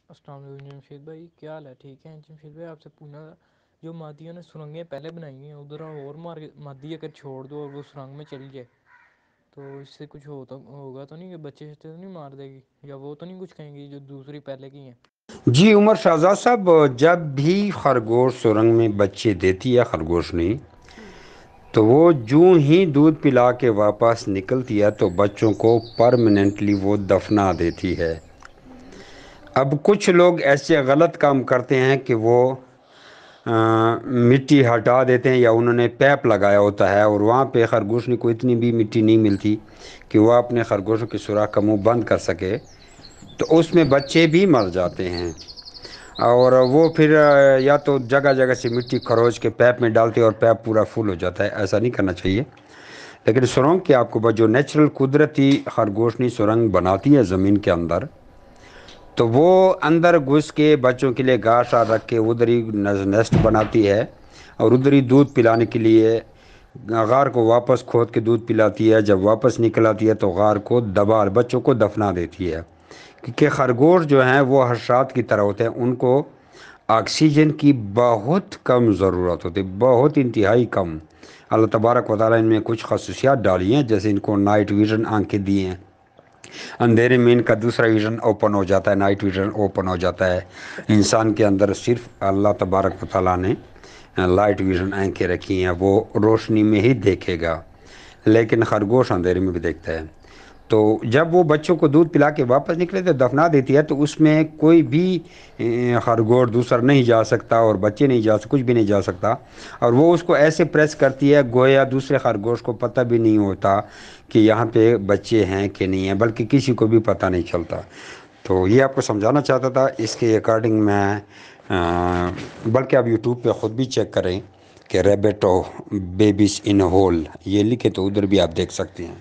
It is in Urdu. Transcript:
السلام علیکم جمشید بھائی، کیا حال ہے؟ ٹھیک ہے جمشید بھائی، آپ سے پوچھنا تھا جو مادیوں نے سرنگیں پہلے بنائی ہیں ادھر اور مادی اگر چھوڑ دو اور وہ سرنگ میں چلی جائے تو اس سے کچھ ہوگا تو نہیں کہ بچے تو نہیں مار دے گی، یا وہ تو نہیں کچھ کہیں گی جو دوسری پہلے کی ہیں؟ جی عمر شہزاد صاحب، جب بھی خرگوش سرنگ میں بچے دیتی ہے خرگوش نہیں، تو وہ جوں ہی دودھ پلا کے واپس نکلتی ہے تو بچوں کو پرماننٹلی وہ دفنا دیتی ہے۔ اب کچھ لوگ ایسے غلط کام کرتے ہیں کہ وہ مٹی ہٹا دیتے ہیں، یا انہوں نے پیپ لگایا ہوتا ہے اور وہاں پہ خرگوش کو اتنی بھی مٹی نہیں ملتی کہ وہ اپنے خرگوشوں کی سوراخ کا منہ بند کر سکے، تو اس میں بچے بھی مر جاتے ہیں۔ اور وہ پھر یا تو جگہ جگہ سے مٹی کھروچ کے پیپ میں ڈالتے اور پیپ پورا فل ہو جاتا ہے، ایسا نہیں کرنا چاہیے۔ لیکن سرنگ کی آپ کو جو نیچرل قدرتی خرگوشنی سرنگ بناتی ہے زمین کے اندر، تو وہ اندر گھس کے بچوں کے لیے گھاس رکھ کے ادھر ہی نیسٹ بناتی ہے، اور ادھر ہی دودھ پلانے کے لیے غار کو واپس کھود کے دودھ پلاتی ہے۔ جب واپس نکل آتی ہے تو غار کو دبا بچوں کو دفنا دیتی ہے، کیونکہ خرگوش جو ہیں وہ حشرات کی طرح ہوتے ہیں، ان کو آکسیجن کی بہت کم ضرورت ہوتی ہے، بہت انتہائی کم۔ اللہ تبارک و تعالیٰ ان میں کچھ خصوصیات ڈالی ہیں، جیسے ان کو نائٹ ویژن آنکھیں دی ہیں، اندھیرے میں ان کا دوسرا ویژن اوپن ہو جاتا ہے، نائٹ ویژن اوپن ہو جاتا ہے۔ انسان کے اندر صرف اللہ تبارک و تعالیٰ نے لائٹ ویژن آنکھیں رکھی ہیں، وہ روشنی میں ہی دیکھے گا، لیکن خرگوش اندھیرے میں بھی دیکھتا ہے۔ تو جب وہ بچوں کو دودھ پلا کے واپس نکلے تو دفنا دیتی ہے، تو اس میں کوئی بھی خرگوش دوسرا نہیں جا سکتا، اور بچے نہیں جا سکتے، کچھ بھی نہیں جا سکتا۔ اور وہ اس کو ایسے پریس کرتی ہے گویا دوسرے خرگوش کو پتہ بھی نہیں ہوتا کہ یہاں پہ بچے ہیں کہ نہیں ہیں، بلکہ کسی کو بھی پتہ نہیں چلتا۔ تو یہ آپ کو سمجھانا چاہتا تھا۔ اس کے اکارڈنگ میں بلکہ آپ یوٹیوب پہ خود بھی چیک کریں کہ ریبٹ بیبیز ان ہول یہ لکھے تو ادھر بھی آپ دیکھ سکتے ہیں۔